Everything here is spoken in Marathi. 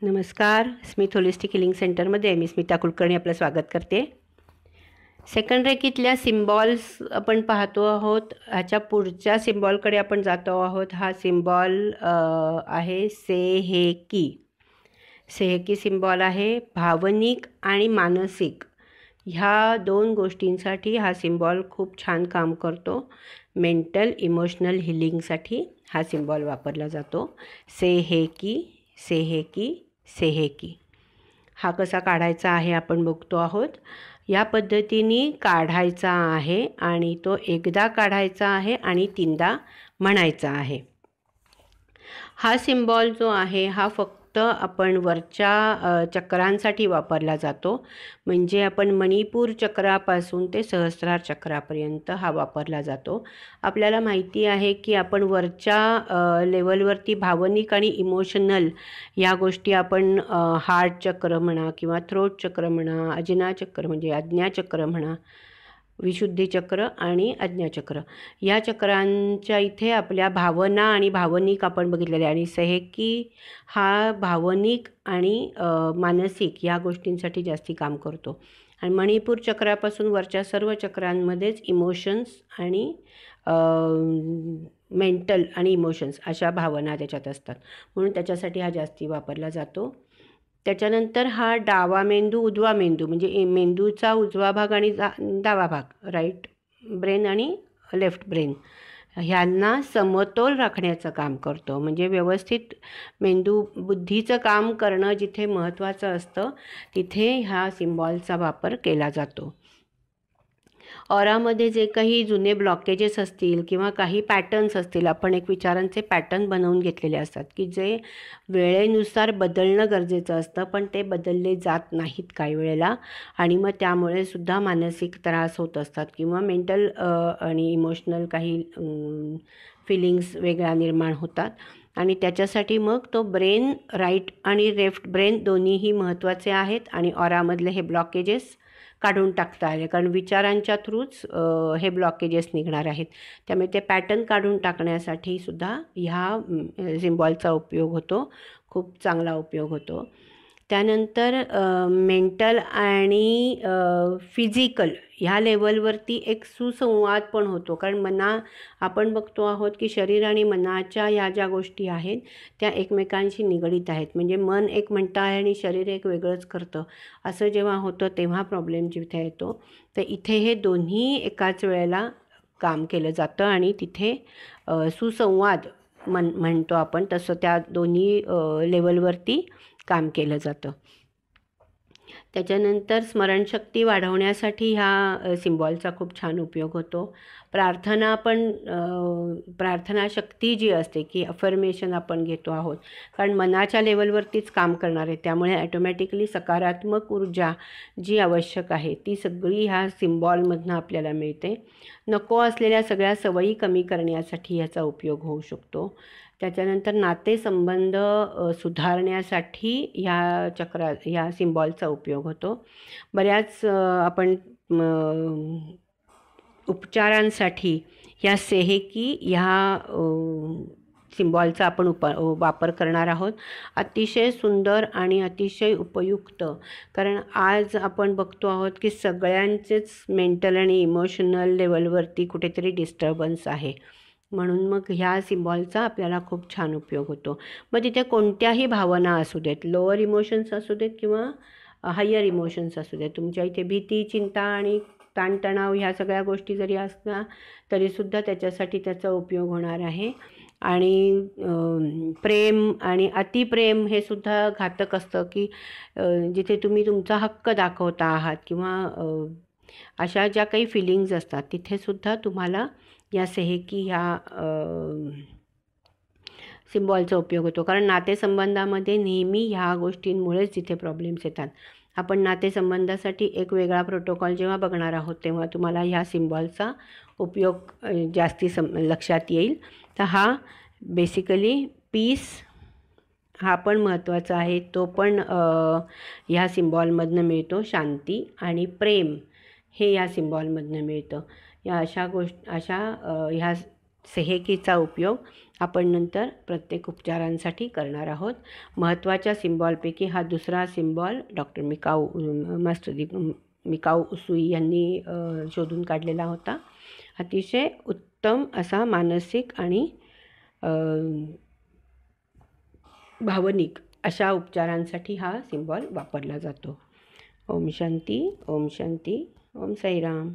नमस्कार. स्मिथ होलिस्टिक हिलिंग सेंटरमध्ये मी स्मिता कुलकर्णी आपलं स्वागत करते. सेकंड रेकीतल्या सिम्बॉल्स आपण पाहतो आहोत. ह्याच्या पुढच्या सिम्बॉलकडे आपण जातो आहोत. हा सिम्बॉल आहे सेहेकी. सेहेकी सिम्बॉल आहे. भावनिक आणि मानसिक ह्या दोन गोष्टींसाठी हा सिम्बॉल खूप छान काम करतो. मेंटल इमोशनल हिलिंगसाठी हा सिम्बॉल वापरला जातो. सेहेकी सेहेकी सेहेकी. हा कसा काढायचा आहे आपण बघतो आहोत. या पद्धतीने काढायचा आहे आणि तो एकदा काढायचा आहे आणि तीनदा म्हणायचा आहे. हा सिम्बॉल जो आहे हा फक्त आपण वरच्या चक्रांसाठी वापरला जातो. म्हणजे आपण मणिपूर चक्रापासून ते सहस्रार चक्रापर्यंत हा वापरला जातो. आपल्याला माहिती आहे की आपण वरच्या लेवलवरती भावनिक आणि इमोशनल या गोष्टी आपण हार्ट चक्र म्हणा किंवा थ्रोट चक्र म्हणा, अजनाचक्र म्हणजे आज्ञाचक्र म्हणा, विशुद्धी चक्र आणि आज्ञाचक्र या चक्रांच्या इथे आपल्या भावना आणि भावनिक आपण बघितलेले. आणि सेहेकी हा भावनिक आणि मानसिक या गोष्टींसाठी जास्ती काम करतो. आणि मणिपूर चक्रापासून वरच्या सर्व चक्रांमध्येच इमोशन्स आणि मेंटल आणि इमोशन्स अशा भावना त्याच्यात असतात, म्हणून त्याच्यासाठी हा जास्ती वापरला जातो. त्याच्यानंतर हा डावा मेंदू उजवा मेंदू म्हणजे मेंदूचा उजवा भाग आणि डावा भाग, राईट ब्रेन आणि लेफ्ट ब्रेन ह्यांना समतोल राखण्याचं काम करतो. म्हणजे व्यवस्थित मेंदू बुद्धीचं काम करणं जिथे महत्त्वाचं असतं तिथे ह्या सिम्बॉलचा वापर केला जातो. ऑरामध्ये जे काही जुने ब्लॉकेजेस असतील किंवा काही पॅटर्न्स असतील, आपण एक विचारांचे पॅटर्न बनवून घेतलेले असतात की जे वेळेनुसार बदलणं गरजेचं असतं, पण ते बदलले जात नाहीत काही वेळेला आणि मग त्यामुळे सुद्धा मानसिक त्रास होत असतात किंवा मेंटल आणि इमोशनल काही फिलिंग्स वेगळ्या निर्माण होतात. आणि त्याच्यासाठी मग तो ब्रेन, राईट आणि लेफ्ट ब्रेन दोन्हीही महत्त्वाचे आहेत आणि ऑरामधले हे ब्लॉकेजेस काढून टाकता आले, कारण विचारांच्या थ्रूच हे ब्लॉकेजेस निघणार आहेत. त्यामुळे ते पॅटर्न काढून टाकण्यासाठी सुद्धा ह्या सिम्बॉलचा उपयोग होतो, खूप चांगला उपयोग होतो. त्यानंतर मेंटल आणि फिजिकल ह्या लेवलवरती एक सुसंवाद पण होतो, कारण आपण बघतो आहोत की शरीर आणि मनाच्या ह्या ज्या गोष्टी आहेत त्या एकमेकांशी निगडीत आहेत. म्हणजे मन एक म्हणतं आहे आणि शरीर एक वेगळंच करतं, असं जेव्हा होतं तेव्हा प्रॉब्लेम जिथे येतो. तर इथे हे दोन्ही एकाच वेळेला काम केलं जातं आणि तिथे सुसंवाद म्हणतो आपण तसं त्या दोन्ही लेवलवरती काम केलं जातं. त्याच्यानंतर स्मरणशक्ती वाढवण्यासाठी ह्या सिम्बॉलचा खूप छान उपयोग होतो. प्रार्थना शक्ती जी असते की अफर्मेशन आपण घेतो आहोत, कारण मनाच्या लेवलवरतीच काम करणार आहे, त्यामुळे ॲटोमॅटिकली सकारात्मक ऊर्जा जी आवश्यक आहे ती सगळी ह्या सिम्बॉलमधनं आपल्याला मिळते. नको असलेल्या सगळ्या सवयी कमी करण्यासाठी ह्याचा उपयोग होऊ शकतो. त्याच्यानंतर नातेसंबंध सुधारण्यासाठी ह्या सिम्बॉलचा उपयोग होतो. बऱ्याच आपण उपचारांसाठी ह्या सेहेकी ह्या सिम्बॉलचा आपण वापर करणार आहोत. अतिशय सुंदर आणि अतिशय उपयुक्त, कारण आज आपण बघतो आहोत की सगळ्यांचेच मेंटल आणि इमोशनल लेवलवरती कुठेतरी डिस्टर्बन्स आहे, म्हणून मग ह्या सिम्बॉलचा आपल्याला खूप छान उपयोग होतो. मग तिथे कोणत्याही भावना असू देत, लोअर इमोशन्स असू देत किंवा हायर इमोशन्स असू देत, तुमच्या इथे भीती, चिंता आणि ताणतणाव ह्या सगळ्या गोष्टी जरी असल्या तरीसुद्धा त्याच्यासाठी त्याचा उपयोग होणार आहे. आणि प्रेम आणि अतिप्रेम हे सुद्धा घातक असतं की जिथे तुम्ही तुमचा हक्क दाखवता आहात किंवा अशा ज्या काही फिलिंग्ज असतात तिथेसुद्धा तुम्हाला या सेहेकी ह्या सिम्बॉलचा उपयोग होतो. कारण नातेसंबंधामध्ये नेहमी ह्या गोष्टींमुळेच तिथे प्रॉब्लेम्स येतात. आपण नातेसंबंधासाठी एक वेगळा प्रोटोकॉल जेव्हा बघणार आहोत तेव्हा तुम्हाला ह्या सिम्बॉलचा उपयोग जास्ती लक्षात येईल. तर हा बेसिकली पीस हा पण महत्त्वाचा आहे, तो पण ह्या सिम्बॉलमधनं मिळतो. शांती आणि प्रेम हे ह्या सिम्बॉलमधनं मिळतं. या अशा ह्या सेहेकीचा उपयोग आपण नंतर प्रत्येक उपचारांसाठी करणार आहोत. महत्त्वाच्या सिम्बॉलपैकी हा दुसरा सिम्बॉल डॉक्टर मास्टर मिकाऊ उसुई यांनी शोधून काढलेला होता. अतिशय उत्तम असा मानसिक आणि भावनिक अशा उपचारांसाठी हा सिम्बॉल वापरला जातो. ओम शांती, ओम शांती, ओम साईराम.